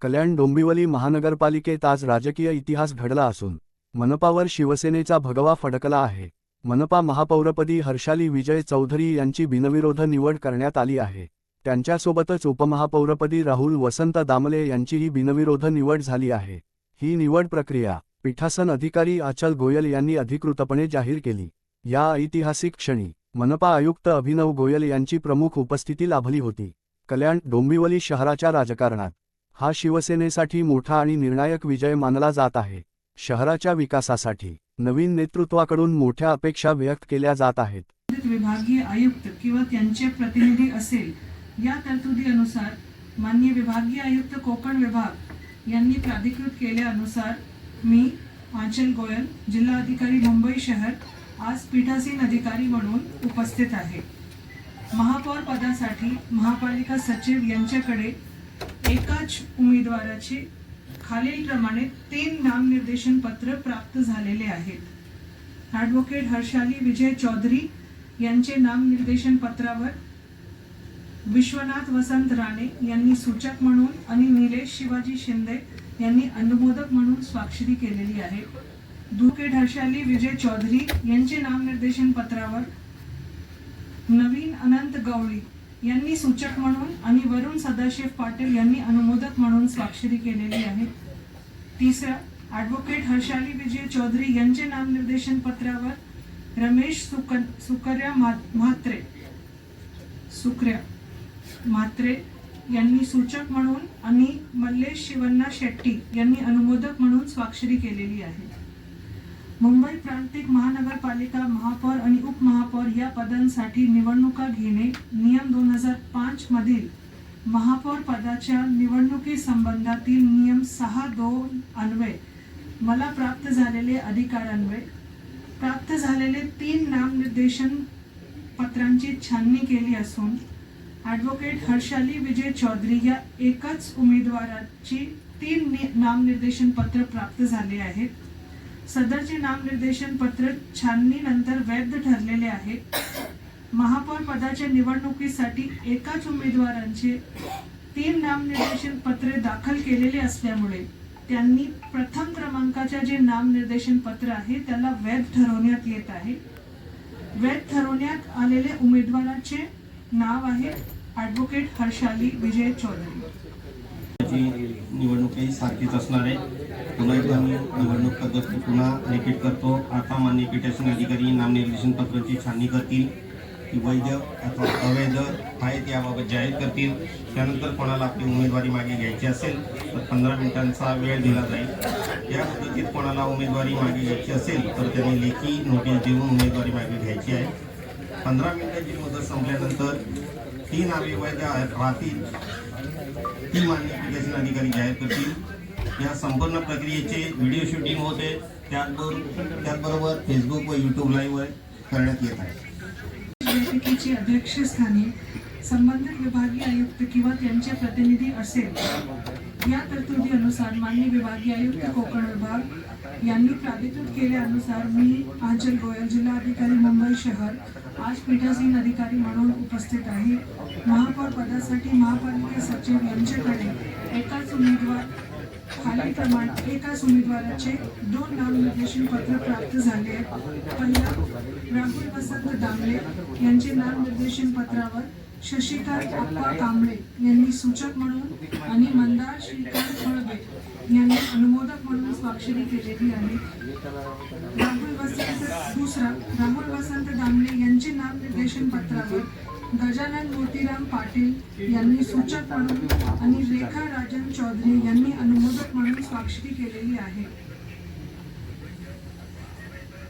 कल्याण डोंबिवली महानगरपालिकेत आज राजकीय इतिहास घडला असून मनपावर शिवसेनेचा भगवा फडकला आहे। मनपा महापौरपदी हर्षाली विजय चौधरी यांची बिनविरोध निवड करण्यात आली आहे। त्यांच्यासोबतच उपमहापौरपदी राहुल वसंत दामले यांचीही बिनविरोध निवड झाली आहे। ही निवड प्रक्रिया पीठासन अधिकारी आचल गोयल यांनी अधिकृतपणे जाहीर केली। या ऐतिहासिक क्षणी मनपा आयुक्त अभिनव गोयल यांची प्रमुख उपस्थिती लाभली होती। कल्याण डोंबिवली शहराच्या राजकारणात हा शिवसेनेसाठी मोठा आणि निर्णायक विजय मानला जात आहे। शहराच्या विकासासाठी नवीन नेतृत्वाकडून मोठ्या अपेक्षा व्यक्त केल्या जात आहेत। विभागीय आयुक्त किंवा त्यांचे प्रतिनिधी असेल या तरतुदीनुसार माननीय विभागीय आयुक्त कोकण विभाग यांनी प्राधिकृत केल्यानुसार मी आचल गोयल जिल्हा अधिकारी मुंबई शहर आज पीठासीन अधिकारी म्हणून उपस्थित आहे। महापौर पदासाठी महापालिका सचिव यांच्याकडे एकाच उमेदवाराचे खालीलप्रमाणे 3 नामनिर्देशन पत्र प्राप्त झालेले आहेत। ॲडव्होकेट हर्षाली विजय चौधरी यांचे नामनिर्देशन पत्रावर विश्वनाथ वसंत राणे यांनी सूचक म्हणून आणि निलेश शिवाजी शिंदे यांनी अनुमोदक म्हणून स्वाक्षरी केलेली आहे। ॲडव्होकेट हर्षाली विजय चौधरी यांचे नामनिर्देशन पत्रावर नवीन अनंत गवळी यांनी सूचक म्हणून आणि वरुण सदाशिव पाटील यांनी अनुमोदक म्हणून स्वाक्षरी केलेली आहे। तिसरा, ॲडव्होकेट हर्षाली विजय चौधरी यांचे नामनिर्देशन पत्रावर रमेश सुकर्या म्हात्रे यांनी सूचक म्हणून आणि मल्लेश शिवण्णा शेट्टी यांनी अनुमोदक म्हणून स्वाक्षरी केलेली आहे। मुंबई प्रांतिक महानगरपालिका महापौर आणि उपमहापौर या पदांसाठी निवडणुका घेणे नियम 2005 मधील महापौर पदाच्या निवडणुकीसंबंधातील नियम 6(2) अन्वये मला प्राप्त झालेले अधिकारान्वये प्राप्त झालेले 3 नामनिर्देशन पत्रांची छाननी केली असून ॲडव्होकेट हर्षाली विजय चौधरी या एकाच उमेदवाराची 3 नामनिर्देशन पत्र प्राप्त झाले आहेत। सदरचे नामनिर्देशन पत्र छाननीनंतर वैध ठरलेले आहे। महापौर पदाच्या निवडणुकीसाठी एकाच उमेदवारांचे 3 नामनिर्देशन पत्रे दाखल केलेले असल्यामुळे त्यांनी प्रथम क्रमांकाचे जे नामनिर्देशन पत्र आहे त्याला वैध ठरवण्यात येत आहे। वैध ठरवण्यात आलेले उमेदवाराचे नाव आहे ॲडव्होकेट हर्षाली विजय चौधरी। निवडणूकही सारखीच असणार आहे। पुन्हा एकदा मी निवडणूक पद्धत पुन्हा रिपीट करतो। आता माननीय पीठासीन अधिकारी नामनिर्देशन पत्राची छाननी करतील की वैध अथवा अवैध आहेत याबाबत जाहीर करतील। त्यानंतर कोणाला आपली उमेदवारी मागे घ्यायची असेल तर 15 मिनिटांचा वेळ दिला जाईल। या पद्धतीत कोणाला उमेदवारी मागे घ्यायची असेल तर त्यांनी लेखी नोटीस देऊन उमेदवारी मागे घ्यायची आहे। 15 मिनिटांची मुदत संपल्यानंतर 3 नावे वैध राहतील ती माननीय पीठासीन अधिकारी जाहीर करतील। या संपूर्ण प्रक्रियेचे व्हिडिओ शूटिंग होते, त्याचबरोबर फेसबुक व यूट्यूब लाईव्ह करण्यात येत आहे। बैठकीच्या अध्यक्षस्थानी संबंधित विभागीय आयुक्त किंवा त्यांचे प्रतिनिधी असेल या तरतुदीनुसार माननीय विभागीय आयुक्त कोकण विभाग यांनी प्राधिकृत केल्यानुसार मी आचल गोयल जिल्हा अधिकारी मुंबई शहर आज पीठासीन अधिकारी म्हणून उपस्थित आहे। महापौर पदासाठी महापालिका सचिव यांच्याकडे एकाच उमेदवाराचे 2 नामनिर्देशन पत्र प्राप्त झाले आहेत। पहिला, राहुल वसंत दामले यांचे नामनिर्देशन पत्रावर शशिकांत अप्पा कांबळे यांनी सूचक म्हणून आणि मंदार श्रीकांत खळगे यांनी अनुमोदक म्हणून स्वाक्षरी केलेली आहे। राहुल वसंत दामले यांचे नामनिर्देशन पत्रावर गजानन मोतीराम पाटील यांनी सूचक म्हणून आणि रेखा राजन चौधरी यांनी अनुमोदक म्हणून स्वाक्षरी केलेली आहे।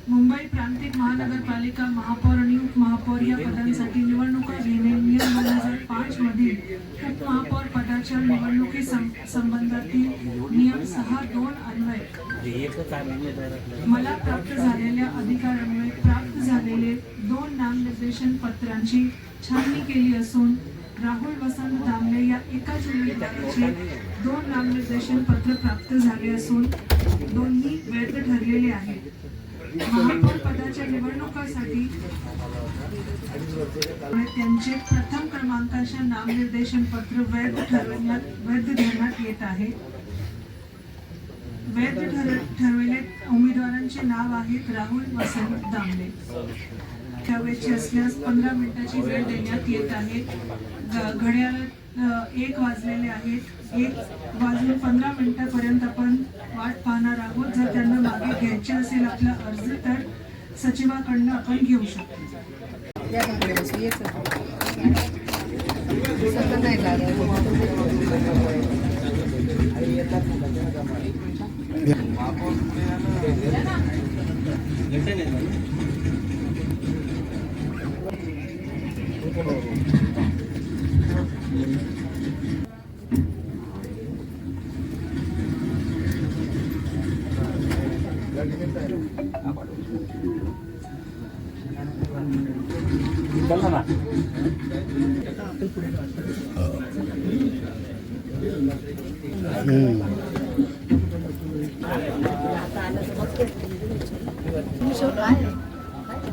मुंबई प्रांतिक महानगरपालिका महापौर आणि उपमहापौर या पदांसाठी निवडणुका घेणे नियम 2005 मधील उपमहापौर पदाच्या निवडणुकीसंबंधातील नियम 6(2) अन्वये मला प्राप्त झालेल्या अधिकारान्वये प्राप्त झालेले 2 नामनिर्देशन पत्रांची छाननी केली असून राहुल वसंत दामले या एकाच उमेदवाराचे 2 नामनिर्देशन पत्र प्राप्त झाले असून दोन्ही वैध ठरलेले आहेत। महापौर पदाच्या निवडणुकासाठी त्यांचे प्रथम क्रमांकाचे नामनिर्देशन पत्र वैध धरण्यात येत आहे. वैध ठरवलेल्या उमेदवारांचे नाव आहेत राहुल वसंत दामले. ठेवायचे असल्यास 15 मिनिटाची वेळ देण्यात येत आहे. घड्याळ 1 वाजलेले आहेत. 1 वाजून 15 मिनिटापर्यंत आपण वाट पाहणार आहोत. जर त्यांना मागे घ्यायचे असेल आपला अर्ज तर सचिवाकडनं आपण घेऊ शकतो.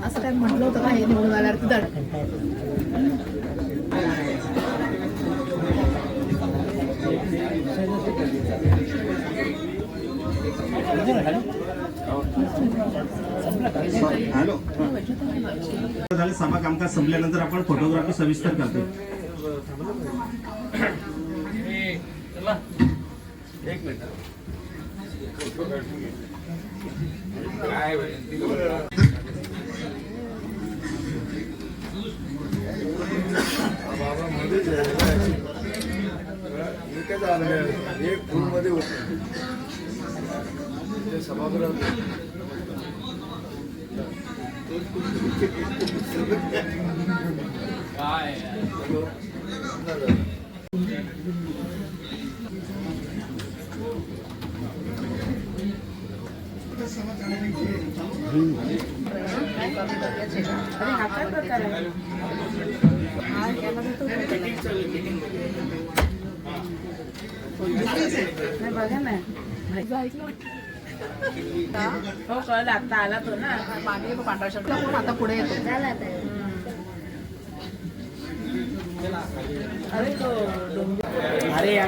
असं काय म्हटलं होतं का हे निवडून आल्यावर धड हॅलो झाले. सभा कामकाज संपल्यानंतर आपण फोटोग्राफी सविस्तर करतो. एक मिनिट एक फूल मध्ये सभागृहात काय बघा ना हो कळलं. आता आला तो ना मागे पांढरा शर्ट कोण आता पुढे येतो. अरे तो अरे या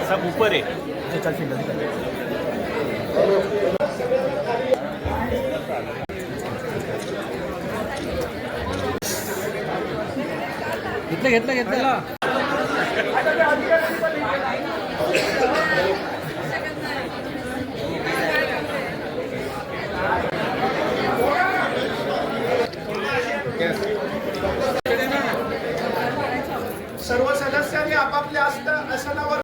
सब ऊपर है. चल घेतलं घेतलं. सर्व सदस्यांनी आपापल्या आसनावर